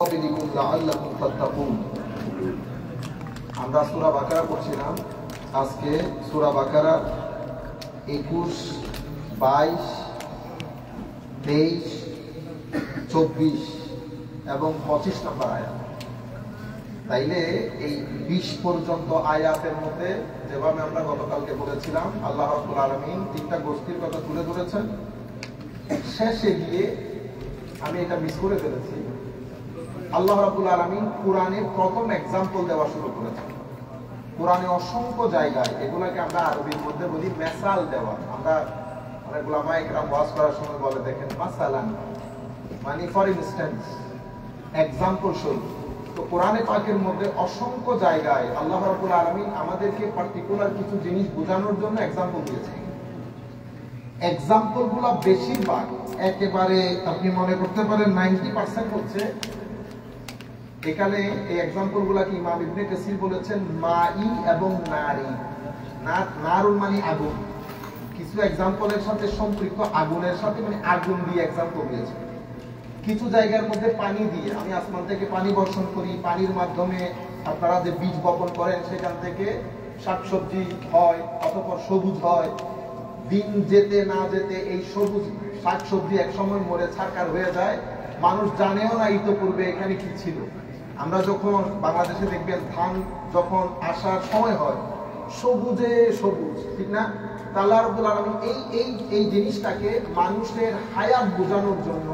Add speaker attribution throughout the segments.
Speaker 1: আমরা সূরা বাকারা পড়ছিলাম। আজকে সূরা বাকারার 21, 22, 23, 24 এবং 25 নম্বর আয়াত। তাইলে এই 20 পর্যন্ত আয়াতের মধ্যে যেভাবে আমরা গতকালকে বলেছিলাম, আল্লাহ রাব্বুল আলামিন 3টা গোষ্ঠীর কথা তুলে ধরেছেন। শেষে গিয়ে আমি এটা মিস করে ফেলেছি। আল্লাহ রাব্বুল আলামিন কোরআনে প্রথম এক্সাম্পল দেওয়া শুরু করেছেন। কোরআনে অসংখ্য জায়গায়, এগুলাকে আমরা আরবির মধ্যে বলি মেসাল দেওয়া। আমরা অনেক উলামা ইকরাম ওয়াজ করার সময় বলে দেখেন মাসালান, মানে ফর ইনস্ট্যান্স, এক্সাম্পল স্বরূপ। তো কোরআনে পাকের মধ্যে অসংখ্য জায়গায় আল্লাহ রাব্বুল আলামিন আমাদেরকে পার্টিকুলার কিছু জিনিস বোঝানোর জন্য এক্সাম্পল দিয়েছেন। এক্সাম্পলগুলো বেশিরভাগ একেবারে আপনি মনে করতে পারেন 90% হচ্ছে এখানে। এই এক্সাম্পল গুলাকে ইমাম ইবনে কাসির বলেছেন মাই এবং নারী। নারুল মানে আগুন। কিছু এক্সাম্পলের সাথে সম্পৃক্ত আগুনের সাথে, মানে আগুন দিয়ে এক্সাম্পল দিয়েছে। কিছু জায়গার মধ্যে পানি দিয়ে, আমি আসমান থেকে পানি বর্ষণ করি, পানির মাধ্যমে আপনারা যে বীজ বপন করেন সেখান থেকে শাকসবজি হয়, অতঃপর সবুজ হয়। দিন যেতে না যেতে এই সবুজ শাকসবজি এক সময় মরে ছারকার হয়ে যায়, মানুষ জানেও না ইতোপূর্বে এখানে কি ছিল। আমরা যখন বাংলাদেশে দেখবেন ধান যখন আসার সময় হয়, সবুজে সবুজ, ঠিক না? আল্লাহ রাব্বুল আলামিন এই জিনিসটাকে মানুষের হায়াত বোঝানোর জন্য,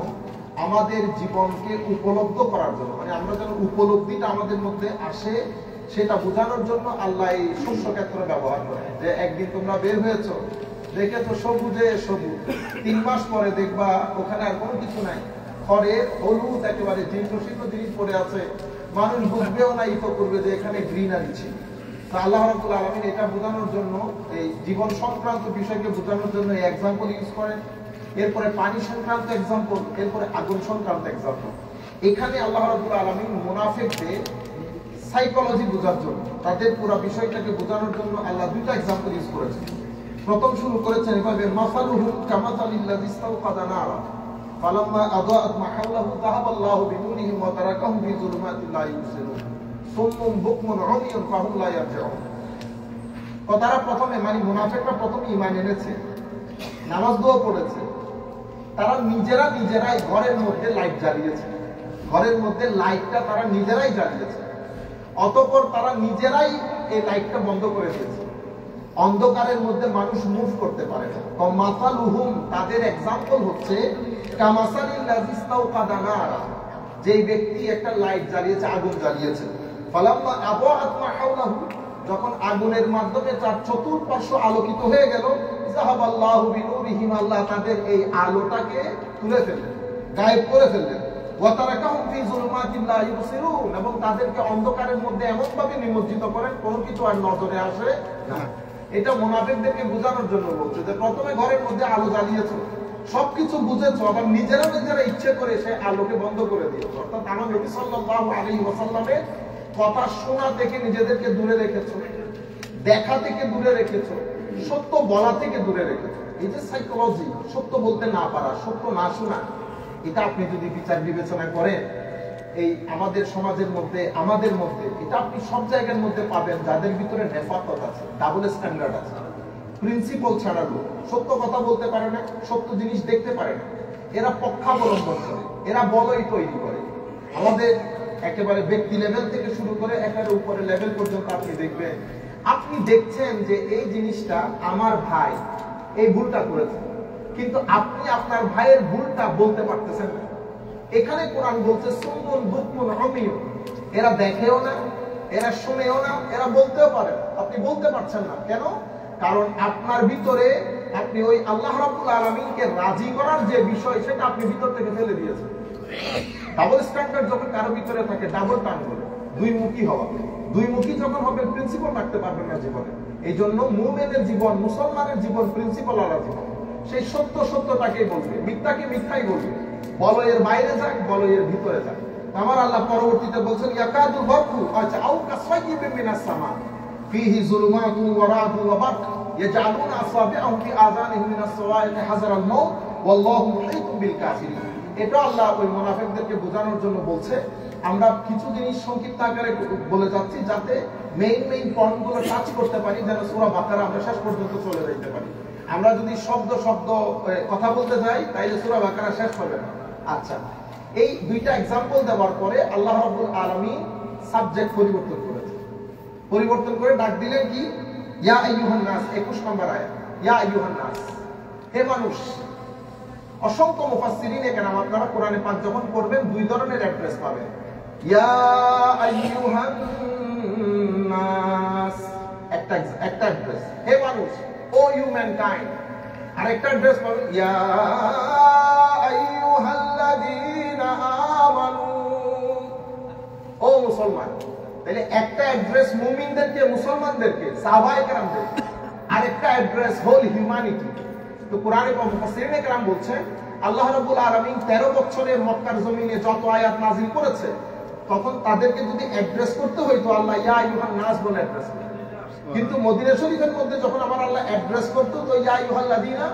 Speaker 1: আমাদের জীবনকে উপলব্ধ করার জন্য, মানে আমরা যেন উপলব্ধিটা আমাদের মধ্যে আসে সেটা বোঝানোর জন্য আল্লাহ এই শস্য ক্ষেত্র ব্যবহার করে। যে একদিন তোমরা বের হয়েছো, দেখেছো সবুজে সবুজ, 3 মাস পরে দেখবা ওখানে আর কোনো কিছু নাই, খড়ে হলুদ একেবারে জীর্ণশীর্ণ জিনিস পড়ে আছে, মানুষ বুঝবেও না ইতো করবে যে এখানে গ্রিনারি ছিল। তা আল্লাহ রাব্বুল আলামিন এটা বোঝানোর জন্য, এই জীবন সংক্রান্ত বিষয়কে বোঝানোর জন্য এই এক্সাম্পল ইউজ করেন। এরপরে পানি সংক্রান্ত এক্সাম্পল, এরপরে আগুন সংক্রান্ত এক্সাম্পল। এখানে আল্লাহ রাব্বুল আলামিন মুনাফিকদের সাইকোলজি বোঝার জন্য, তাদের পুরো বিষয়টাকে বোঝানোর জন্য আল্লাহ 2টা এক্সাম্পল ইউজ করেছেন। প্রথম শুরু করেছেন এভাবে, মাসালুহুম কামাসালিল্লাযী ইসতাওকাদা নারা ফালাম্মা আযাআত মা হাওলাহু যাহাবাল্লাহু বিনুরিহিম ওয়া তারাকাহুম ফি যুলুমাতিন লা ইউবসিরুন সুম্মুন বুকমুন উমিয়ুন ফাহুম লা ইয়ারজিউন। তো তারা প্রথমে, মানে মুনাফিকরা প্রথমে ঈমান এনেছে, নামাজ দোয়া পড়েছে, তারা নিজেরাই ঘরের মধ্যে লাইট জ্বালিয়েছে, ঘরের মধ্যে লাইটটা তারা নিজেরাই জ্বালিয়েছে, অতঃপর তারা নিজেরাই এই লাইটটা বন্ধ করে দিয়েছে। অন্ধকারের মধ্যে মানুষ মুভ করতে পারে না। তো মাসালুহুম, তাদের এক্সাম্পল হচ্ছে কামাসালিল্লাযী ইসতাওকাদা নারা, যেই ব্যক্তি একটা লাইট জ্বালিয়েছে, আগুন জ্বালিয়েছে। ফালাম্মা আযাআত মা হাওলাহু, যখন আগুনের মাধ্যমে তার চতুর্পার্শ্ব আলোকিত হয়ে গেল, যাহাবাল্লাহু বিনুরিহিম, আল্লাহ তাদের এই আলোটাকে তুলে ফেললেন, গায়েব করে ফেললেন। ওয়া তারাকাহুম ফি যুলুমাতিন লা ইউবসিরুন, এবং তাদেরকে অন্ধকারের মধ্যে এমন ভাবে নিমজ্জিত করেন কোনো কিছু আর নজরে আসে না। এটা মুনাফিকদেরকে বোঝানোর জন্য বলছে যে প্রথমে ঘরের মধ্যে আলো জ্বালিয়েছো, সবকিছু বুঝেছো, আবার নিজেরা ইচ্ছে করে সে আলোকে বন্ধ করে দিয়েছো। অর্থাৎ আমার নবী সাল্লাল্লাহু আলাইহি ওয়াসাল্লামের কথা শোনা থেকে নিজেদেরকে দূরে রেখেছো, দেখা থেকে দূরে রেখেছো, সত্য বলা থেকে দূরে রেখেছো। এই যে সাইকোলজি, সত্য বলতে না পারা, সত্য না শোনা, এটা আপনি যদি বিচার বিবেচনা করেন এই আমাদের সমাজের মধ্যে, আমাদের মধ্যে, এটা আপনি সব জায়গার মধ্যে পাবেন যাদের ভিতরে নেফাকত আছে, ডাবল স্ট্যান্ডার্ড আছে, প্রিন্সিপাল ছাড়া লোক, সত্য কথা বলতে পারে না, সত্য জিনিস দেখতে পারে না, এরা পক্ষাবলম্বন করে, এরা বলই তৈরি করে। আমাদের একেবারে ব্যক্তি লেভেল থেকে শুরু করে একেবারে উপরে লেভেল পর্যন্ত আপনি দেখবেন, আপনি দেখছেন যে এই জিনিসটা আমার ভাই এই ভুলটা করেছে, কিন্তু আপনি আপনার ভাইয়ের ভুলটা বলতে পারতেছেন না। এখানে কোরআন বলছে সুম্মুন বুকমুন উমিয়ুন, এরা দেখেও না, এরা শুনেও না, এরা বলতেও পারে না, আপনি বলতে পারছেন না। কেন? কারণ আপনার ভিতরে আপনি ওই আল্লাহ রাব্বুল আলামিনকে রাজি করার যে বিষয়, সেটা আপনি ভিতর থেকে ফেলে দিয়েছেন। ডাবল স্ট্যান্ডার্ড যখন কারো ভিতরে থাকে, ডাবল টান বলে, দুই মুখী হওয়া। দুই মুখী যখন হবে, প্রিন্সিপাল রাখতে পারবেন না জীবনে। এই জন্য মুমিনের জীবন, মুসলমানের জীবন প্রিন্সিপাল আলা জীবন। সেই সত্যটাকেই বলবে, মিথ্যাকে মিথ্যাই বলবে, বলয়ের বাইরে যাক, বলয়ের ভিতরে যাক। আমার আল্লাহ পরবর্তীতে বলছেন ইয়াকাদু বারকু, আচ্ছা, আও কাসাইয়িবিন মিনাস সামা ফিহি যুলুমাতুন ওয়া রা'দুন ওয়া বারক ইয়াজআলুনা আসাবিআহুম ফি আযানিহিম মিনাস সাওয়াইকি হাযারাল মাউত ওয়াল্লাহু মুহীতুম বিল কাফিরিন। এটা আল্লাহ ওই মুনাফিকদেরকে বোঝানোর জন্য বলছে আমরা কিছু জিনিস সংক্ষিপ্ত আকারে বলে যাচ্ছি যাতে মেইন পয়েন্টগুলো টাচ করতে পারি, যেন সূরা বাকারা আমরা শেষ পর্যন্ত চলে যেতে পারি। আমরা যদি শব্দ কথা বলতে যাই তাইলে সূরা বাকারা শেষ হবে না। আচ্ছা, এই দুইটা এক্সাম্পল দেওয়ার পরে আল্লাহ রাব্বুল আলামিন সাবজেক্ট পরিবর্তন করে ডাক দিলেন কি, ইয়া আইয়ুহান নাস, 21 নম্বর আয়াত, ইয়া আইয়ুহান নাস, হে মানুষ। অসংখ্য মুফাসসিরিন এখানে আপনারা কোরআনে পাক যখন পড়বেন দুই ধরনের অ্যাড্রেস পাবেন। ইয়া আইয়ুহান নাস একটা অ্যাড্রেস, হে মানুষ, ও হিউম্যানকাইন্ড। আরেকটা অ্যাড্রেস পাবেন ইয়া আইয়ুহাল্লাযীনা আমানু, ও মুসলমান। তাহলে একটা অ্যাড্রেস মুমিনদেরকে, মুসলমানদেরকে, সাহাবায়ে কেরামদেরকে, আরেকটা অ্যাড্রেস হোল হিউম্যানিটি। তো কোরআনে মুফাসসিরিনে কেরাম বলছেন আল্লাহ রাব্বুল আলামিন 13 বছরের মক্কার জমিনে যত আয়াত নাযিল করেছে তখন তাদেরকে যদি অ্যাড্রেস করতে হইতো আল্লাহ ইয়া আইয়ুহান নাস বলে অ্যাড্রেস করতেন, কিন্তু মদিনা শরীফের মধ্যে যখন আমার আল্লাহ অ্যাড্রেস করতো তো ইয়া আইয়ুহাল্লাযীনা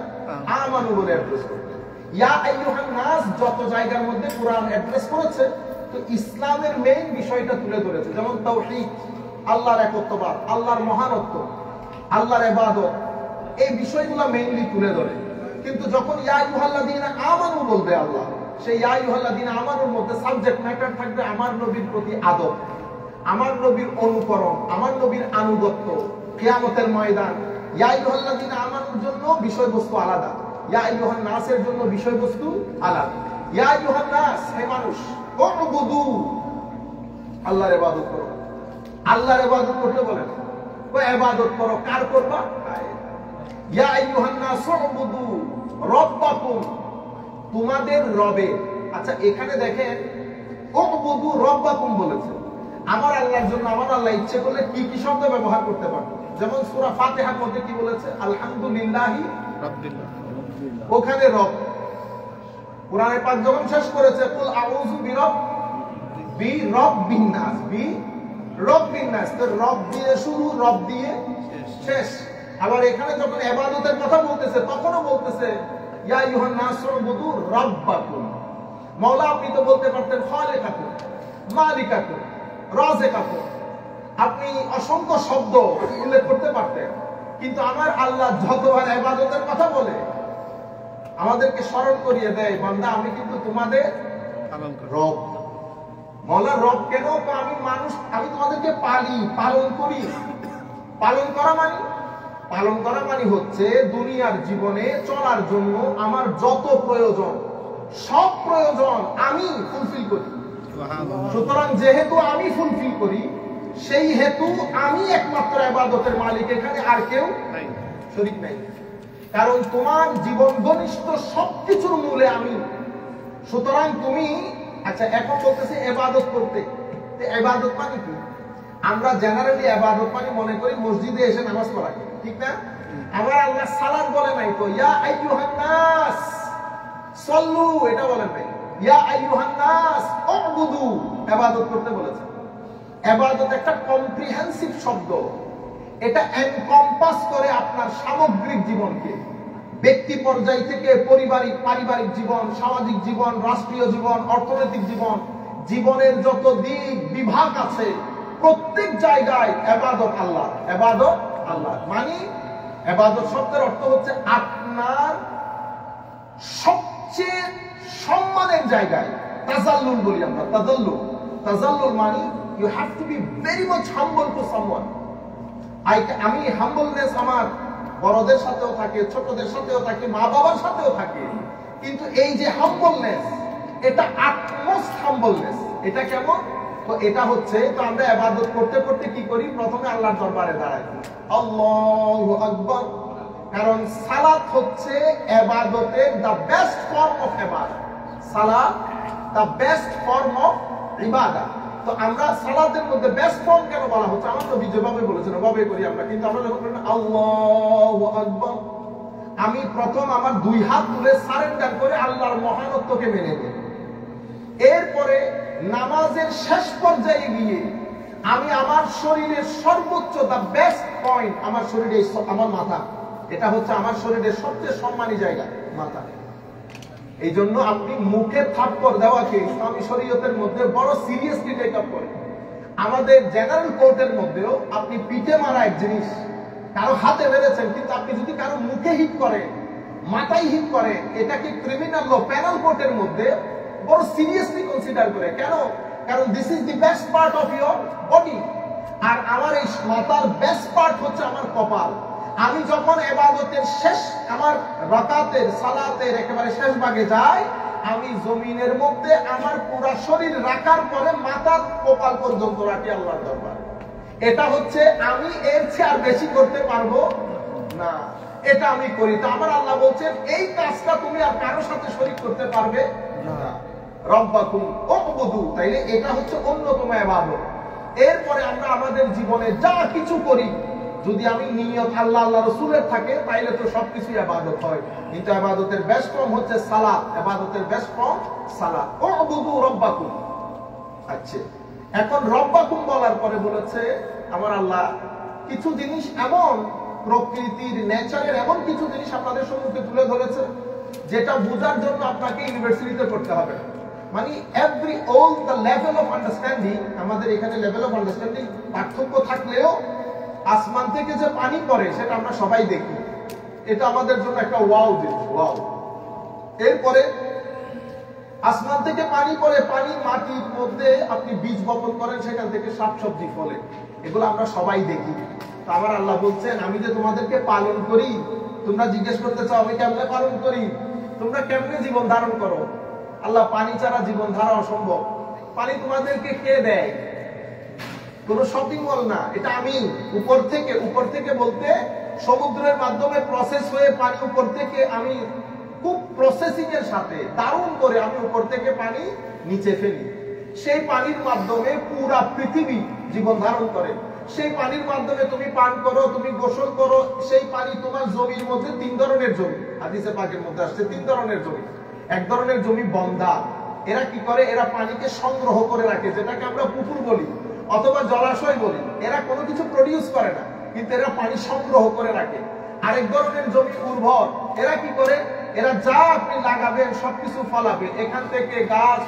Speaker 1: আমানু বলে অ্যাড্রেস করতেন। ইয়া আইয়ুহান নাস যত জায়গার মধ্যে কোরআন অ্যাড্রেস করেছে তো ইসলামের মেইন বিষয়টা তুলে ধরেছে, যেমন তাওহীদ, আল্লাহর একত্ববাদ, আল্লাহর মহানত্ব, আল্লাহর ইবাদত, এই বিষয়গুলো মেইনলি তুলে ধরে। কিন্তু যখন ইয়া আইয়ুহাল্লাযীনা আমানু বলবে আল্লাহ, সেই ইয়া আইয়ুহাল্লাযীনা আমানুর মধ্যে সাবজেক্ট ম্যাটার থাকবে আমার নবীর প্রতি আদব, আমার নবীর অনুকরণ, আমার নবীর আনুগত্য। কিয়ামতের ময়দান ইয়া আইয়ুহাল্লাযীনা আমানুর জন্য বিষয়বস্তু আলাদা, ইয়া আইয়ুহান নাসের জন্য বিষয়বস্তু আলাদা। ইয়া আইয়ুহান নাস, হে মানুষ, উবুদু, আল্লাহর ইবাদত করো। আল্লাহর ইবাদত করতে বলেন, ও ইবাদত করো, কার করবা? ইয়া আইয়ুহান নাস উবুদু রাব্বাকুম, তোমাদের রবের। আচ্ছা, এখানে দেখেন উবুদু রাব্বাকুম বলেছে। আমার আল্লাহর জন্য আমার আল্লাহ ইচ্ছে করলে কি কি শব্দ ব্যবহার করতে পারতো, যেমন সূরা ফাতিহার মধ্যে কি বলেছে, আলহামদুলিল্লাহি রাব্বিল আলামিন, ওখানে রব। কোরআনে পাক যখন শেষ করেছে কুল আউযু বিরাব্বিন নাস, বিরাব্বিন নাস, তো রব দিয়ে শুরু, রব দিয়ে শেষ। আবার এখানে যখন ইবাদতের কথা বলতেছে তখনও বলতেছে ইয়া আইয়ুহান নাস উবুদু রাব্বাকুম। মাওলা আপনি তো বলতে পারতেন খালিকাকুম, মালিকাকুম, রাযিকাকুম, আপনি অসংখ্য শব্দ উল্লেখ করতে পারতেন, কিন্তু আমার আল্লাহ যতবার ইবাদতের কথা বলে আমাদেরকে স্মরণ করিয়ে দেয়, বান্দা আমি কিন্তু তোমাদের রব। মাওলা রব কেন? আমি মানুষ, আমি তোমাদেরকে পালন করি। পালন করা মানে হচ্ছে দুনিয়ার জীবনে চলার জন্য আমার যত প্রয়োজন, সব প্রয়োজন আমি ফুলফিল করি। সুতরাং যেহেতু আমি ফুলফিল করি, সেই হেতু আমি একমাত্র ইবাদতের মালিক, এখানে আর কেউ শরীক নাই। কারণ তোমার জীবন ঘনিষ্ঠ সবকিছুর মূলে আমি। সুতরাং তুমি, আচ্ছা এখন বলতেছে ইবাদত করতে, ইবাদত মানে কি? আমরা জেনারেলি ইবাদত মানে মনে করি মসজিদে এসে নামাজ পড়া, ঠিক না? আমার আল্লাহ সালাত বলে নাই তো, ইয়া আইয়ুহান নাস সাল্লু, এটা বলেন নাই। ইয়া আইয়ুহান নাস উবুদু, ইবাদত করতে বলেছে। ইবাদত একটা কম্প্রিহেনসিভ শব্দ, এটা এনকম্পাস করে আপনার সামগ্রিক জীবনকে, ব্যক্তি পর্যায় থেকে পারিবারিক জীবন, সামাজিক জীবন, রাষ্ট্রীয় জীবন, অর্থনৈতিক জীবন, জীবনের যত দিক বিভাগ আছে প্রত্যেক জায়গায় ইবাদত আল্লাহ। ইবাদত আল্লাহ মানে, ইবাদত শব্দের অর্থ হচ্ছে আপনার সবচেয়ে সম্মানের জায়গায় তাজাল্লুল বলি আমরা, তাজাল্লুল মানে you have to be very much humble to someone. আমি হাম্বলনেস আমার বড়দের সাথেও থাকে, ছোটদের সাথেও থাকে, মা বাবার সাথেও থাকে, কিন্তু এই যে হাম্বলনেস, এটা আটমোস্ট হাম্বলনেস। এটা কেমন? তো এটা হচ্ছে, তো আমরা ইবাদত করতে করতে কি করি? প্রথমে আল্লাহর দরবারে দাঁড়াই, আল্লাহু আকবার। কারণ সালাত হচ্ছে ইবাদতের দ্য বেস্ট ফর্ম অফ ইবাদত। সালাত দ্য বেস্ট ফর্ম অফ ইবাদত। তো আমরা সালাতের মধ্যে বেস্ট ফর্ম কেন বলা হচ্ছে? আমার নবী যেভাবে বলেছেন ওভাবে করি আমরা, কিন্তু আমরা যখন বলি আল্লাহু আকবার, আমি প্রথম আমার দুই হাত তুলে সারেন্ডার করে আল্লাহর মহানত্বকে মেনে নিই। এরপরে নামাজের শেষ পর্যায়ে গিয়ে আমি আমার শরীরের সর্বোচ্চ দা বেস্ট পয়েন্ট, আমার শরীরে আমার মাথা, এটা হচ্ছে আমার শরীরের সবচেয়ে সম্মানী জায়গা, মাথা। এই জন্য আপনি মুখে থাপ্পড় দেওয়াকে ইসলামী শরীয়তের মধ্যে বড় সিরিয়াসলি টেক আপ করে। আমাদের জেনারেল কোর্টের মধ্যেও আপনি পিঠে মারা এক জিনিস, কারো হাতে মেরেছেন, কিন্তু আপনি যদি কারো মুখে হিট করেন, মাথায় হিট করেন, এটাকে ক্রিমিনাল ল প্যানাল কোর্টের মধ্যে বড় সিরিয়াসলি কনসিডার করে। কেন? কারণ this is the best part of your body. আর আমার এই মাথার বেস্ট পার্ট হচ্ছে আমার কপাল। আমি যখন ইবাদতের শেষ, আমার রাকাতের সালাতের একেবারে শেষ ভাগে যাই, আমি জমিনের মধ্যে আমার পুরো শরীর রাখার পরে মাথার কপাল পর্যন্ত রাখি আল্লাহর দরবারে। এটা হচ্ছে আমি এর চেয়ে আর বেশি করতে পারবো না, এটা আমি করি। তো আমার আল্লাহ বলছেন এই কাজটা তুমি আর কারোর সাথে শরীক করতে পারবে না। রব্বাকুম উবুদু, তাইলে এটা হচ্ছে অন্যতম ইবাদত। এরপরে আমরা আমাদের জীবনে যা কিছু করি, যদি আমি নিয়ত আল্লাহ আল্লাহ রাসূলের থাকে, তাইলে তো সবকিছু ইবাদত হয়। কিন্তু ইবাদতের বেস্ট ফর্ম হচ্ছে সালাত, ইবাদতের বেস্ট ফর্ম সালাত। উবুদু রব্বাকুম। আচ্ছা, এখন রব্বাকুম বলার পরে বলেছে আমার আল্লাহ কিছু জিনিস এমন প্রকৃতির নেচারের এমন কিছু জিনিস আপনাদের সম্মুখে তুলে ধরেছে, যেটা বোঝার জন্য আপনাকে ইউনিভার্সিটিতে পড়তে হবে। মানে every all the level of understanding, আমাদের এখানে লেভেল অফ আন্ডারস্ট্যান্ডিং পার্থক্য থাকলেও আসমান থেকে যে পানি পড়ে সেটা আমরা সবাই দেখি, এটা আমাদের জন্য একটা ওয়াও জিনিস, ওয়াও। এরপরে আসমান থেকে পানি পড়ে, পানি মাটির মধ্যে আপনি বীজ বপন করেন, সেখান থেকে শাকসবজি ফলে, এগুলো আমরা সবাই দেখি। তো আমার আল্লাহ বলছেন আমি যে তোমাদেরকে পালন করি, তোমরা জিজ্ঞেস করতে চাও আমি কেমনে পালন করি, তোমরা কেমনে জীবন ধারণ করো? আল্লাহ পানি ছাড়া জীবন ধারা অসম্ভব। পানি তোমাদেরকে কে দেয়? কোন শপিং মল না, এটা আমি উপর থেকে বলতে সমুদ্রের মাধ্যমে প্রসেস হয়ে পানি উপর থেকে আমি খুব প্রসেসিং এর সাথে দারুণ করে আমি উপর থেকে পানি নিচে ফেলি। সেই পানির মাধ্যমে পুরা পৃথিবী জীবন ধারণ করে। সেই পানির মাধ্যমে তুমি পান করো, তুমি গোসল করো। সেই পানি তোমার জমির মধ্যে 3 ধরনের জমি, হাদিসে পাকের মধ্যে আসছে 3 ধরনের জমি। এক ধরনের জমি বন্দা, এরা কি করে? এরা পানিকে সংগ্রহ করে রাখে, যেটাকে আমরা পুকুর বলি অথবা জলাশয় বলি। এরা কোনো কিছু প্রডিউস করে না, কিন্তু এরা পানি সংগ্রহ করে রাখে। আরেক ধরনের জমি উর্বর, এরা কি করে? এরা যা আপনি লাগাবেন সবকিছু ফলাবে, এখান থেকে গাছ,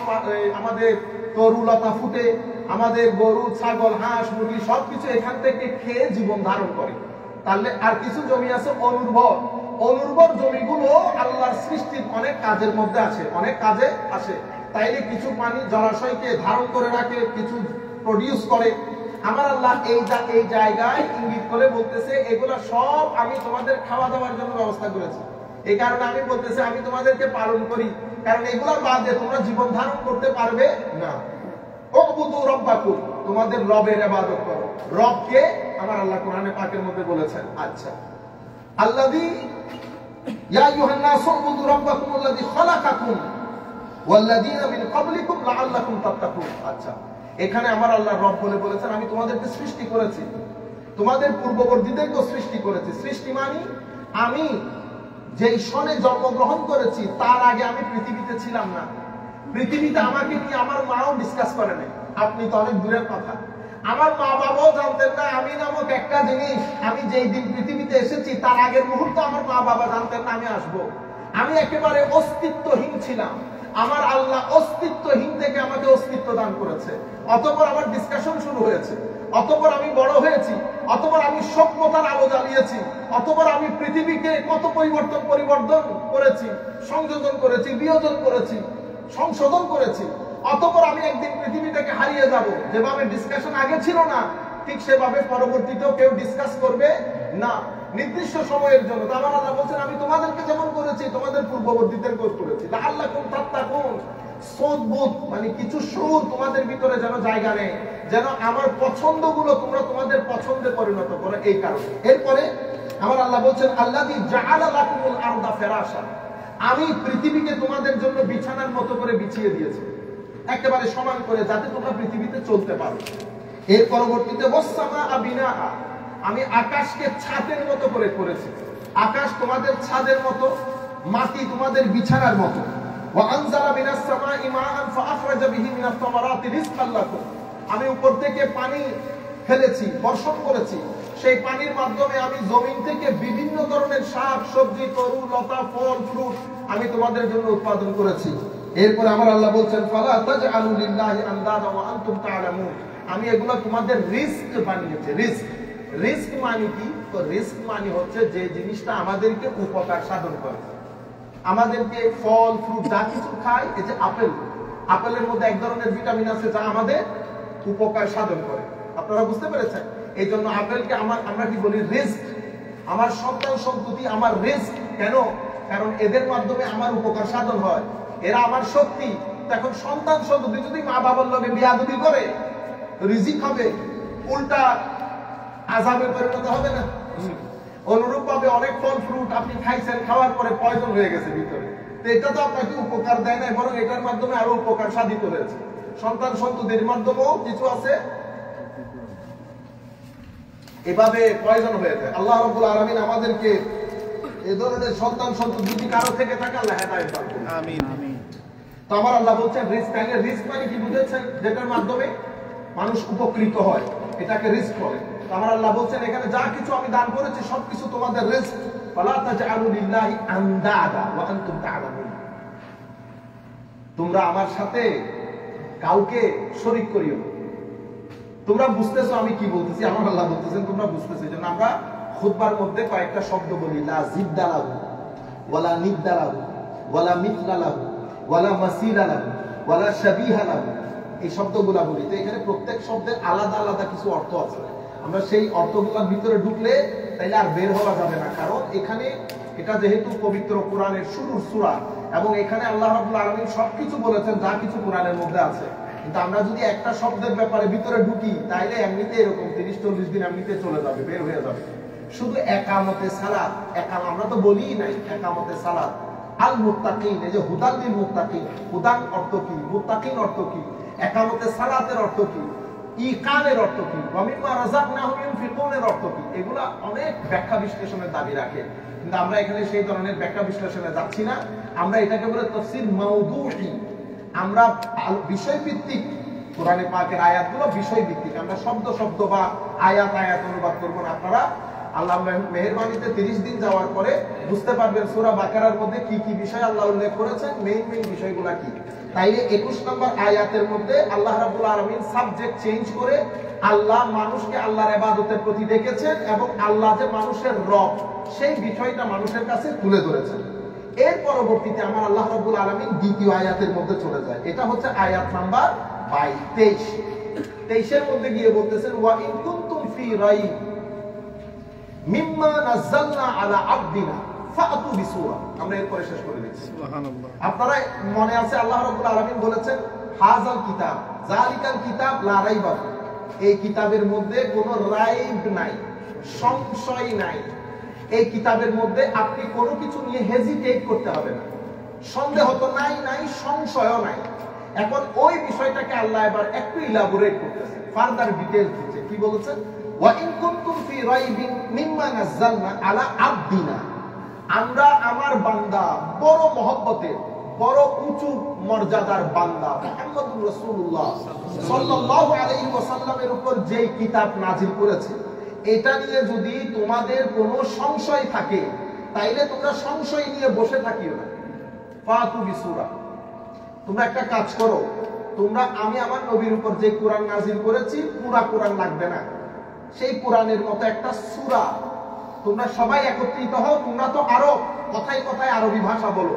Speaker 1: আমাদের তরুলতা ফুটে, আমাদের গরু ছাগল হাঁস মুরগি সবকিছু এখান থেকে খেয়ে জীবন ধারণ করে। তাহলে আর কিছু জমি আছে অনুর্বর। অনুর্বর জমিগুলো আল্লাহর সৃষ্টির অনেক কাজের মধ্যে আছে, অনেক কাজে আসে। তাইলে কিছু পানি জলাশয়কে ধারণ করে রাখে, কিছু প্রডিউস করে। আমার আল্লাহ এই জায়গায় ইঙ্গিত করে বলতেছে এগুলা সব আমি তোমাদের খাওয়া দাওয়ার জন্য ব্যবস্থা করেছি। এই কারণে আমি বলতেছি আমি তোমাদেরকে পালন করি, কারণ এগুলোর বাদে তোমরা জীবন ধারণ করতে পারবে না। উবুদু রব্বাকুম, তোমাদের রবের ইবাদত করো। রবকে আমার আল্লাহ কোরআনে পাকের মধ্যে বলেছেন। আচ্ছা, আল্লাযী ইয়া আইয়ুহান নাস উবুদু রাব্বাকুম আল্লাযী খালাকাকুম ওয়াল্লাযীনা মিন ক্বাবলিকুম লাআল্লাকুম তাত্তাকুন। আচ্ছা, এখানে আমার আল্লাহ রব বলেছেন আমি তোমাদেরকে সৃষ্টি করেছি, তোমাদের পূর্ববর্তীদেরকেও সৃষ্টি করেছি। সৃষ্টি মানে আমি যেই সনে জন্মগ্রহণ করেছি তার আগে আমি পৃথিবীতে ছিলাম না। পৃথিবীতে আমাকে নিয়ে আমার মাও ডিসকাস করে নাই, আপনি তো অনেক দূরের কথা। আমার মা বাবাও জানতেন না আমি নামক একটা জিনিস, আমি যেই দিন পৃথিবীতে এসেছি তার আগের মুহূর্তে আমার মা বাবা জানতেন না আমি আসবো। আমি একেবারে অস্তিত্বহীন ছিলাম। আমার আল্লাহ অস্তিত্বহীন থেকে আমাকে অস্তিত্ব দান করেছে। অতঃপর আমার ডিসকাশন শুরু হয়েছে, অতঃপর আমি বড় হয়েছি, অতঃপর আমি সভ্যতার আলো জ্বালিয়েছি, অতঃপর আমি পৃথিবীকে কত পরিবর্তন করেছি, সংযোজন করেছি, বিয়োজন করেছি, সংশোধন করেছি। অতঃপর আমি একদিন পৃথিবীটাকে হারিয়ে যাব। যেভাবে ডিসকাশন আগে ছিল না, ঠিক সেভাবে পরবর্তীতেও কেউ ডিসকাস করবে না, নির্দিষ্ট সময়ের জন্য। তো আমার আল্লাহ বলছেন আমি তোমাদেরকে যেমন করেছি তোমাদের পূর্ববর্তীদেরকেও করেছি। লাআল্লাকুম তাত্তাকুন, সদবোধ মানে কিছু সুর তোমাদের ভিতরে যেন জায়গা নেয়, যেন আমার পছন্দগুলো তোমরা তোমাদের পছন্দে পরিণত করো, এই কারণে। এরপরে আমার আল্লাহ বলছেন আল্লাযী জাআলা লাকুমুল আরদা ফিরাশা, আমি পৃথিবীকে তোমাদের জন্য বিছানার মতো করে বিছিয়ে দিয়েছি, একেবারে সমান করে, যাতে তোমরা পৃথিবীতে চলতে পারো। এর পরবর্তীতে ওয়াসসামাআ বিনাআ, আমি আকাশকে ছাদের মতো করে করেছি। আকাশ তোমাদের ছাদের মতো, মাটি তোমাদের বিছানার মতো। ওয়া আনজালা মিনাস সামাই মাআন ফাআখরাজা বিহি মিনাস সামারাতি রিজকান লাকুম, আমি উপর থেকে পানি ফেলেছি, বর্ষণ করেছি, সেই পানির মাধ্যমে আমি জমিন থেকে বিভিন্ন ধরনের শাক সবজি তরু লতা ফল ফ্রুট আমি তোমাদের জন্য উৎপাদন করেছি। এরপরে আমার আল্লাহ বলছেন ফালা তাজআলু লিল্লাহি আনদাদা ওয়া আনতুম তা'লামুন, আমি এগুলো তোমাদের রিস্ক বানিয়েছি। রিস্ক মানে কি? তো রিস্ক মানে হচ্ছে যে জিনিসটা আমাদেরকে উপকার সাধন করে, আমাদেরকে ফল ফ্রুট যা কিছু খাই, এই যে আপেলের মধ্যে এক ধরনের ভিটামিন আছে যা আমাদের উপকার সাধন করে। আপনারা বুঝতে পেরেছেন? এই জন্য আপেলকে আমরা কি বলি? রিস্ক। আমার সন্তান সন্ততি আমার রিস্ক। কেন? কারণ এদের মাধ্যমে আমার উপকার সাধন হয়, এরা আমার শক্তি। এখন সন্তান সন্ততি যদি মা বাবার লগে বেয়াদবি করে রিজিক হবে, উল্টা আযাবে পরিণত হবে না? অনুরূপ ভাবে অনেক ফল ফ্রুট আপনি খাইছেন, খাওয়ার পরে পয়জন হয়ে গেছে ভিতরে, তো এটা তো আপনাকে উপকার দেয় না, বরং এটার মাধ্যমে আরো উপকার সাধিত হয়েছে। সন্তান সন্ততির মাধ্যমেও কিছু আছে এভাবে পয়জন হয়ে যায়। আল্লাহ রাব্বুল আলামিন আমাদেরকে এই ধরনের সন্তান সন্ততি যদি কারো থেকে থাকে আল্লাহ হেদায়েত দান করুন। আমিন। তো আমার আল্লাহ বলছেন রিস্ক। রিস্ক মানে কি বুঝেছেন? যেটার মাধ্যমে মানুষ উপকৃত হয়, এটাকে রিস্ক বলে। আমার আল্লাহ বলছেন এখানে যা কিছু আমি দান করেছি সবকিছু তোমাদের রিস্ক। ফালা তাজআলু লিল্লাহি আনদাদা ওয়া আনতুম তা'লামুন, তোমরা আমার সাথে কাউকে শরীক করিও। তোমরা বুঝতেছো আমি কি বলতেছি? আমার আল্লাহ বলতেছেন তোমরা বুঝতেছো। এজন্য আমরা খুতবার মধ্যে কয়েকটা শব্দ বলি, লা জিদ্দা লাহু ওয়ালা নিদ্দা লাহু ওয়ালা মিথলা লাহু ওয়ালা মাসিলা লাহু ওয়ালা শাবিহা লাহু, এই শব্দগুলো বলি। তো এখানে প্রত্যেক শব্দের আলাদা আলাদা কিছু অর্থ আছে। আমরা সেই অর্থগুলোর ভিতরে ঢুকলে তাইলে আর বের হওয়া যাবে না, কারণ এখানে এটা যেহেতু পবিত্র কোরআনের শুরুর সূরা এবং এখানে আল্লাহ রাব্বুল আলামিন সবকিছু বলেছেন যা কিছু কোরআনের মধ্যে আছে। কিন্তু আমরা যদি একটা শব্দের ব্যাপারে ভিতরে ঢুকি তাইলে এমনিতে এরকম 30-40 দিন এমনিতে চলে যাবে, বের হয়ে যাবে। শুধু একামতে সালাত, আমরা তো বলি নাই একামতে সালাত। আল মুত্তাকিন, এই যে হুদাল লিল মুত্তাকিন, হুদান অর্থ কি, মুত্তাকিন অর্থ কি, একামতে সালাতের অর্থ কি, ইকানের অর্থ কি, ওয়া মিম্মা রাযাকনাহুম ইউনফিকুনের অর্থ কি, এগুলা অনেক ব্যাখ্যা বিশ্লেষণের দাবি রাখে। কিন্তু আমরা এখানে সেই ধরনের ব্যাখ্যা বিশ্লেষণে যাচ্ছি না। আমরা এটাকে বলে তাফসীর মাওদুঈ। আমরা বিষয়ভিত্তিক কোরআনে পাকের আয়াতগুলো বিষয়ভিত্তিক, আমরা শব্দ শব্দ বা আয়াত অনুবাদ করব না। আপনারা আল্লাহ মেহেরবানিতে 30 দিন যাওয়ার পরে বুঝতে পারবেন সূরা বাকারার মধ্যে কি কি বিষয় আল্লাহ উল্লেখ করেছেন, মেইন বিষয়গুলো কি। তাইলে 21 নম্বর আয়াতের মধ্যে আল্লাহ রাব্বুল আলামিন সাবজেক্ট চেঞ্জ করে আল্লাহ মানুষকে আল্লাহর ইবাদতের প্রতি ডেকেছেন এবং আল্লাহ যে মানুষের রব সেই বিষয়টা মানুষের কাছে তুলে ধরেছেন। এর পরবর্তীতে আমার আল্লাহ রাব্বুল আলামিন দ্বিতীয় আয়াতের মধ্যে চলে যায়। এটা হচ্ছে আয়াত নাম্বার 23। 23 এর মধ্যে গিয়ে বলতেছেন ওয়া ইন কুনতুম ফি রাইব মিম্মা নাযালনা আলা আবদিনা ফাতু বিসূরা। আমরা এরপরে শেষ করে দিচ্ছি। সুবহানাল্লাহ। আপনারা মনে আছে আল্লাহ রাব্বুল আলামিন বলেছেন হাযাল কিতাব যালিকাল কিতাব লা রাইবা, এই কিতাবের মধ্যে কোনো রাইব নাই, সংশয় নাই। এই কিতাবের মধ্যে আপনি কোনো কিছু নিয়ে হেজিটেট করতে হবে না, সন্দেহ তো নাই, সংশয়ও নাই। এখন ওই বিষয়টাকে আল্লাহ এবার একটু ইলাবোরেট করতেছে, ফার্দার ডিটেইলস দিচ্ছে। কি বলেছেন? ওয়া ইন কুনতুম ফি রাইবিন মিম্মা নাযালনা আলা আবদিনা, আমরা আমার বান্দা বড় মহব্বতের বড় উঁচু মর্যাদার বান্দা মুহাম্মদুর রাসূলুল্লাহ সাল্লাল্লাহু আলাইহি ওয়াসাল্লামের উপর যেই কিতাব নাজিল করেছে এটা নিয়ে যদি তোমাদের কোনো সংশয় থাকে তাইলে তোমরা সংশয় নিয়ে বসে থাকিও না। ফাতু বিসূরা, তোমরা একটা কাজ করো, তোমরা আমি আমার নবীর উপর যে কোরআন নাজিল করেছি পুরা কোরআন লাগবে না, সেই কোরআনের মতো একটা সূরা তোমরা সবাই একত্রিত হও। তোমরা তো আরব, কথায় কথায় আরবি ভাষা বলো,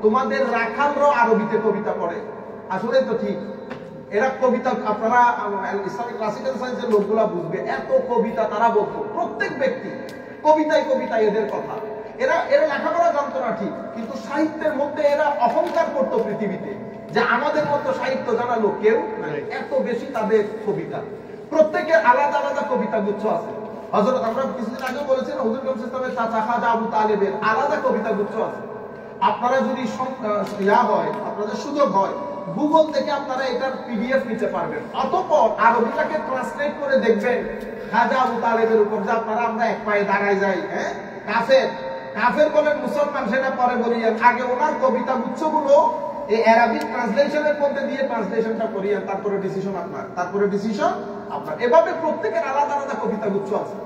Speaker 1: তোমাদের রাখালরাও আরবিতে কবিতা পড়ে। আসলে তো ঠিক, এরা কবিতা, আপনারা ইসলামিক ক্লাসিক্যাল সায়েন্সের লোকগুলা বুঝবে, এত কবিতা তারা বলতো, প্রত্যেক ব্যক্তি কবিতায় এদের কথা। এরা লেখাপড়া জানতো না ঠিক, কিন্তু সাহিত্যের মধ্যে এরা অহংকার করতো পৃথিবীতে যে আমাদের মতো সাহিত্য জানা লোক কেউ নাই, এত বেশি তাদের কবিতা। প্রত্যেকের আলাদা আলাদা কবিতা গুচ্ছ আছে। হযরত আমরা কিছুদিন আগে বলেছেন হুজুর কাম সিস্টেমের চাচা খাজা আবু তালেবের আলাদা কবিতা গুচ্ছ আছে। আপনারা যদি আপনাদের সুযোগ হয় গুগল থেকে আপনারা এটার পিডিএফ নিতে পারবেন, অতঃপর আরবিটাকে ট্রান্সলেট করে দেখবেন খাজা আবু তালেবের উপর যে আপনারা আমরা এক পায়ে দাঁড়ায় যাই, হ্যাঁ কাফের বলেন মুসলমান, সেটা পরে বলিয়েন, আগে ওনার কবিতা গুচ্ছগুলো এই আরবিক ট্রান্সলেশনের মধ্যে দিয়ে ট্রান্সলেশনটা করিয়েন, তারপরে ডিসিশন আপনার। এভাবে প্রত্যেকের আলাদা আলাদা কবিতা গুচ্ছ আছে।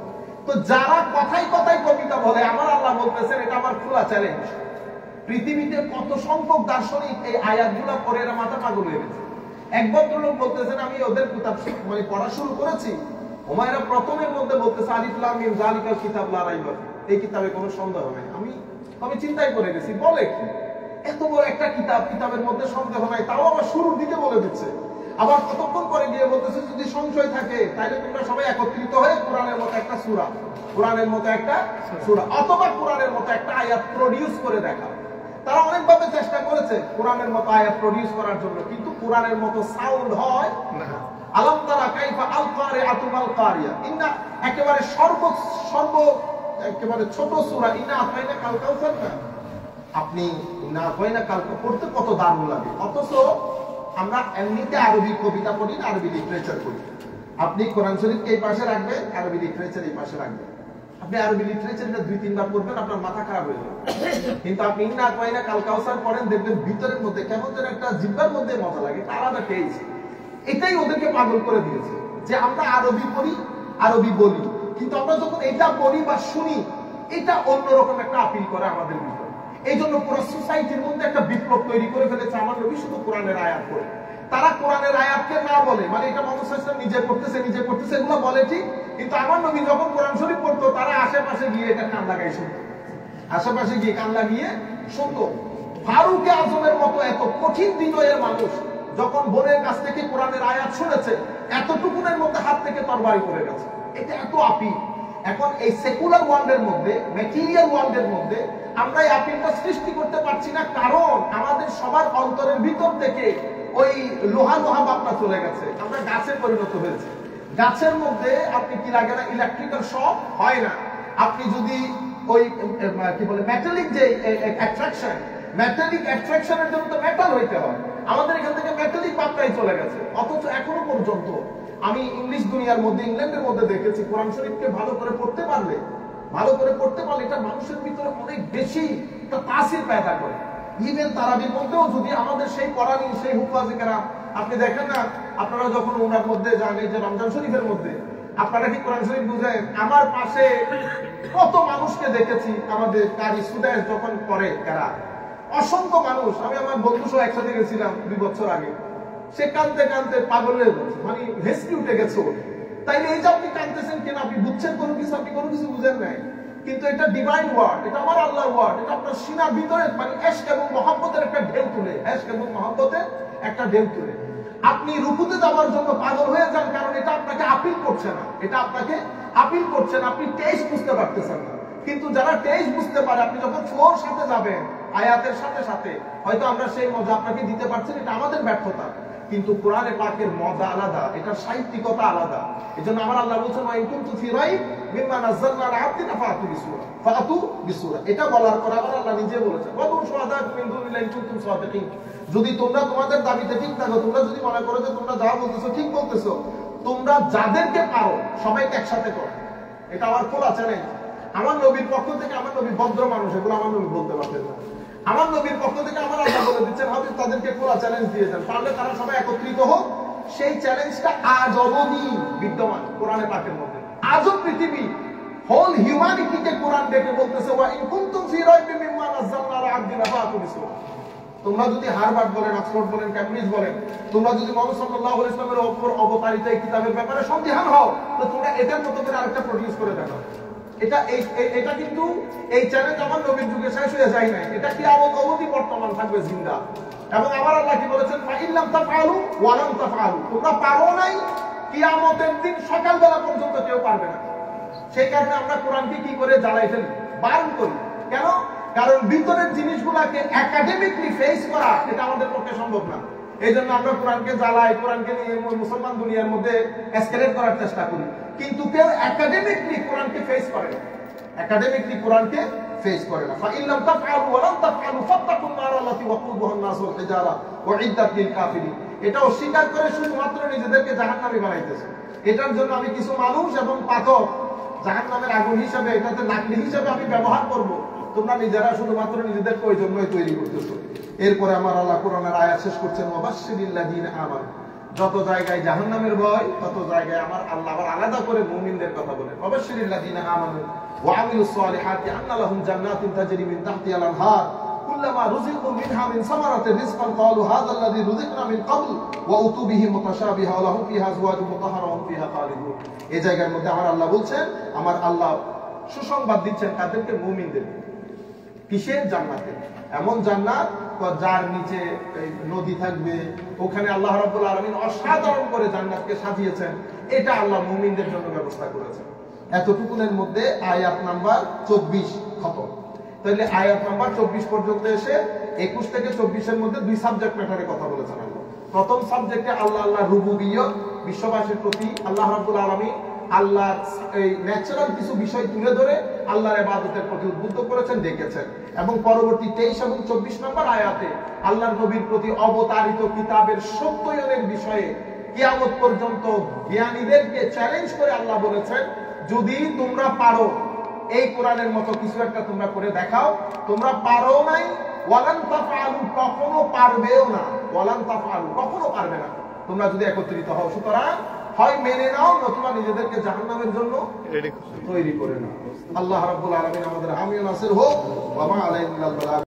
Speaker 1: তো যারা কথায় কথায় কবিতা বলে, আমার আল্লাহ বলতেছেন এটা আমার খোলা চ্যালেঞ্জ। পৃথিবীতে কত সংখ্যক দার্শনিক এই আয়াতগুলো পড়ে এরা মাথা পাগল হয়ে গেছে। এক ভদ্রলোক বলতেছেন আমি ওদের কিতাব পড়া শুরু করেছি, ওমায়রা প্রথমের মধ্যে বলতেছে আলিফ লাম মিম যালিকাল কিতাব লা রাইবা ফীহ, এই কিতাবে কোনো সন্দেহ নাই। আমি চিন্তায় পড়ে গেছি, বলে কি এত বড় একটা কিতাব, কিতাবের মধ্যে সন্দেহ নাই, তাও আবার শুরুর দিকে বলে দিচ্ছে। আবার কতক্ষণ পরে গিয়ে বলতেছে যদি সংশয় থাকে তাহলে তোমরা সবাই একত্রিত হয়ে কোরআনের মতো একটা সূরা, কোরআনের মতো একটা সূরা অথবা কোরআনের মতো একটা আয়াত প্রডিউস করে দেখা। তারা অনেকভাবে চেষ্টা করেছে কোরআনের মতো আয়াত প্রডিউস করার জন্য, কিন্তু কোরআনের মতো সাউন্ড হয় না। আলাম তারা কাইফা আল কারিআতুল কারিয়া, ইন্না একেবারে সর্ব একেবারে ছোট সূরা ইন্না আতাইনা কাল কাউসার না, আপনি ইন্না আতাইনা কাল পড়তে কত দারুণ লাগে। অথচ আমরা এমনিতে আরবি কবিতা পড়ি না, আরবি লিটারেচার পড়ি। আপনি কোরআন শরীফকে এই পাশে রাখবেন, আরবি লিটারেচার এই পাশে রাখবেন। আপনি আরবি লিটারেচারটা 2-3 বার পড়বেন, আপনার মাথা খারাপ হয়ে যাবে। কিন্তু আপনি ইন্না আতাইনা কাল কাউসার পড়েন, দেখবেন ভিতরের মধ্যে কেমন যেন একটা জিহ্বার মধ্যে মজা লাগে, একটা আলাদা টেস্ট। এটাই ওদেরকে পাগল করে দিয়েছে যে আমরা আরবি পড়ি, আরবি বলি, কিন্তু আমরা যখন এটা বলি বা শুনি এটা অন্যরকম একটা আপিল করে আমাদের ভিতরে। এই জন্য পুরো সোসাইটির মধ্যে একটা বিপ্লব তৈরি করে ফেলেছে। আমার নবী শুধু কোরআনের আয়াত পড়ে, তারা কোরআনের আয়াতকে না বলে, মানে এটা মোহাম্মদ সাল্লাল্লাহু আলাইহি ওয়াসাল্লাম নিজে করতেছে এগুলো বলে ঠিক, কিন্তু আমার নবী যখন কোরআন শরীফ পড়তো তারা আশেপাশে গিয়ে এটা কান লাগাই শুনতো, আশেপাশে গিয়ে কান লাগিয়ে শুনতো। ফারুক আজমের মতো এত কঠিন হৃদয়ের মানুষ যখন বোনের কাছ থেকে কোরআনের আয়াত শুনেছে, এতটুকুনের মধ্যে হাত থেকে তরবারি পড়ে গেছে। এটা এত আপিল। এখন এই সেকুলার ওয়ার্ল্ডের মধ্যে, ম্যাটেরিয়াল ওয়ার্ল্ডের মধ্যে আমরা এই আপিলটা সৃষ্টি করতে পারছি না, কারণ আমাদের সবার অন্তরের ভিতর থেকে ওই লোহা ভাবনা চলে গেছে। আমরা গাছে পরিণত হয়েছে। গাছের মধ্যে আপনি কি লাগে না, ইলেকট্রিক্যাল শক হয় না। আপনি যদি ওই কি বলে মেটালিক যে অ্যাট্রাকশন, মেটালিক অ্যাট্রাকশনের জন্য তো মেটাল হইতে হয়। আমাদের এখান থেকে মেটালিক ভাবটাই চলে গেছে। অথচ এখনো পর্যন্ত আমি ইংলিশ দুনিয়ার মধ্যে, ইংল্যান্ডের মধ্যে দেখেছি কোরআন শরীফকে ভালো করে পড়তে পারলে এটা মানুষের ভিতরে অনেক বেশি একটা তাসির পয়দা করে। ইভেন তারাবির মধ্যেও যদি আমাদের সেই কোরআনী, সেই হুফাজে কেরাম, আপনি দেখেন না, আপনারা যখন উমরার মধ্যে যান, এই যে রমজান শরীফের মধ্যে আপনারা কি কোরআন শরীফ বুঝেন? আমার পাশে কত মানুষকে দেখেছি আমাদের কারি সুদায় যখন পড়ে এরা, অসংখ্য মানুষ। আমি আমার বন্ধু সহ একসাথে গেছিলাম 2 বছর আগে, সে কাঁদতে কাঁদতে পাগল হয়ে গেছে, মানে হেসকি উঠে গেছে। তাইলে এই যে আপনি কাঁদতেছেন কেন? আপনি বুঝছেন কোনো কিছু? আপনি কোনো কিছু বুঝেন নাই। কিন্তু এটা ডিভাইন ওয়ার্ড, এটা আমার আল্লাহর ওয়ার্ড, এটা আপনার সিনার ভিতরে মানে ইশক এবং মহব্বতের একটা ঢেউ তুলে, ইশক এবং মহব্বতের একটা ঢেউ তুলে আপনি রুকুতে যাওয়ার জন্য পাগল হয়ে যান, কারণ এটা আপনাকে আপিল করছে না, এটা আপনাকে আপিল করছে না, আপনি টেস্ট বুঝতে পারতেছেন না। কিন্তু যারা টেস্ট বুঝতে পারে, আপনি যখন ফ্লোর সাথে যাবেন আয়াতের সাথে সাথে, হয়তো আমরা সেই মজা আপনাকে দিতে পারছি না, এটা আমাদের ব্যর্থতা। কিন্তু কোরআনে পাকের মজা আলাদা, এটা সাহিত্যিকতা আলাদা। এজন্য আমার আল্লাহ বলেছেন ওয়া ইন কুনতুম ফি রাইব মিম্মা নাযালনা আলা আবদিনা ফাতু বিসূরা। এটা বলার পর আমার আল্লাহ নিজে বলেছেন ওয়া কুনতুম শুহাদাআ মিন দুনিল্লাহি ইন কুনতুম সাদিকিন। যদি তোমরা তোমাদের দাবিতে ঠিক থাকো, তোমরা যদি মনে করো যে তোমরা যা বলতেছো ঠিক বলতেছো, তোমরা যাদেরকে পারো সবাইকে একসাথে করো। এটা আমার খোলা চ্যালেঞ্জ। আমার নবীর পক্ষ থেকে, আমার নবী ভদ্র মানুষ, এগুলো আমার নবী বলতে পারতেন না। আমার নবীর পক্ষ থেকে আমার আল্লাহ বলে দিচ্ছেন হাবিব তাদেরকে খোলা চ্যালেঞ্জ দিয়েছেন, পারলে তারা সবাই একত্রিত হোক। সেই চ্যালেঞ্জটা আজ অবধি বিদ্যমান কোরআনে পাকের মধ্যে। আজও পৃথিবী, হোল হিউম্যানিটিকে কোরআন ডেকে বলতেছে ওয়া ইন কুনতুম ফি রাইবিন মিম্মা নাযালনা আলা আবদিনা ফাতু বিসূরা। তোমরা যদি হারভার্ড বলেন, অক্সফোর্ড বলেন, ক্যামব্রিজ বলেন, তোমরা যদি মুহাম্মদ সাল্লাল্লাহু আলাইহি ওয়াসাল্লামের উপর অবতারিত এই কিতাবের ব্যাপারে সন্দিহান হও, তো তোমরা এটার মতো করে আরেকটা প্রডিউস করে দেখাও। এটা কিন্তু এই চ্যালেঞ্জ আমার নবীর যুগে শেষ হয়ে যায় নাই, এটা কিয়ামত অবধি বর্তমান থাকবে জিন্দা। এবং আমার আল্লাহ কি বলেছেন ফাইল্লাম তাফআলু ওয়া লাম তাফআলু, তোমরা পারো নাই, কিয়ামতের দিন সকালবেলা পর্যন্ত কেউ পারবে না। সেই কারণে আমরা কোরআনকে কি করে জ্বালাই ফেলি, বারণ করি। কেন? কারণ ভিতরের জিনিসগুলোকে একাডেমিকলি ফেস করা এটা আমাদের পক্ষে সম্ভব না। এই জন্য আমরা কোরআনকে জ্বালাই, কোরআনকে নিয়ে মুসলমান দুনিয়ার মধ্যে এসকেলেট করার চেষ্টা করি, কিন্তু কেউ একাডেমিকলি কোরআনকে ফেস করে না, একাডেমিকলি কোরআনকে ফেস করে না। ফাইল্লাম তাফআলু ওয়া লাম তাফআলু ফাত্তাকুন নার আল্লাতী ওয়াকুদুহা আন-নাস ওয়াল হিজারা ওয়া ইদ্দাত লিল কাফিরিন। এটা অস্বীকার করে শুধুমাত্র নিজেদেরকে জাহান্নামী বানাইতেছে। এটার জন্য আমি কিছু মানুষ এবং পাথর জাহান্নামের আগুন হিসেবে, এটাতে লাকড়ি হিসেবে আমি ব্যবহার করব। তোমরা নিজেরা শুধুমাত্র নিজেদেরকে ওই জন্যই তৈরি করতেছো। এরপরে আমার আল্লাহ কোরআনের আয়াত শেষ করছেন ওয়াবাশশিরিল্লাযীনা আমানু যত জায়গায় জাহান্নামের ভয়, তত জায়গায় আমার আল্লাহ আবার আলাদা করে মুমিনদের কথা বলেন। ওয়াবাশশিরিল্লাযিনা আমানু ওয়া আমিলুস সালিহাতি আন্না লাহুম জান্নাতুন তাজরি মিন তাহতিহাল আনহার কুল্লামা রুযিকু মিনহা মিন সামারাতির রিজকান ক্বালু হাযাল্লাযী রুযিকনা মিন ক্বাবল ওয়া উতু বিহি মুতাশাবিহা ওয়া লাহুম ফিহা আজওয়াজুন মুতাহহারা ওয়া হুম ফিহা খালিদুন। এই জায়গার মধ্যে আমার আল্লাহ বলছেন, আমার আল্লাহ সুসংবাদ দিচ্ছেন কাদেরকে? মুমিনদের। কিসের? জান্নাতে। এমন জান্নাত যার নিচে নদী থাকবে, ওখানে আল্লাহ রাব্বুল আলামিন অসাধারণ করে জান্নাতকে সাজিয়েছেন। এটা আল্লাহ মুমিনদের জন্য ব্যবস্থা করেছেন। এতটুকুনের মধ্যে আয়াত নাম্বার 24 খতম। তাহলে আয়াত নাম্বার 24 পর্যন্ত এসে 21 থেকে 24 এর মধ্যে দুই সাবজেক্ট ম্যাটারে কথা বলেছেন আল্লাহ। প্রথম সাবজেক্টে আল্লাহ রুবুবিয়্যত, বিশ্ববাসীর প্রতি আল্লাহ রাব্বুল আলামিন আল্লাহ এই ন্যাচারাল কিছু বিষয় তুলে ধরে আল্লাহর ইবাদতের প্রতি উদ্বুদ্ধ করেছেন, ডেকেছেন। এবং পরবর্তী 23 এবং 24 নম্বর আয়াতে আল্লাহর নবীর প্রতি অবতারিত কিতাবের সত্যায়নের বিষয়ে কিয়ামত পর্যন্ত জ্ঞানীদেরকে চ্যালেঞ্জ করে আল্লাহ বলেছেন, যদি তোমরা পারো এই কোরআনের মতো কিছু একটা তোমরা করে দেখাও। তোমরা পারো নাই, ওয়ালান তাফআলু, কখনো পারবেও না। ওয়ালান তাফআলু, কখনো পারবে না তোমরা যদি একত্রিত হও। সুতরাং হয় মেনে নাও, নতুবা নিজেদেরকে জাহান্নামের জন্য তৈরি করে নাও। আল্লাহ রাব্বুল আলামিন আমাদের হামিয়ে নাসির হোক। ওয়া মা আলাইনা ইল্লাল বালাগ।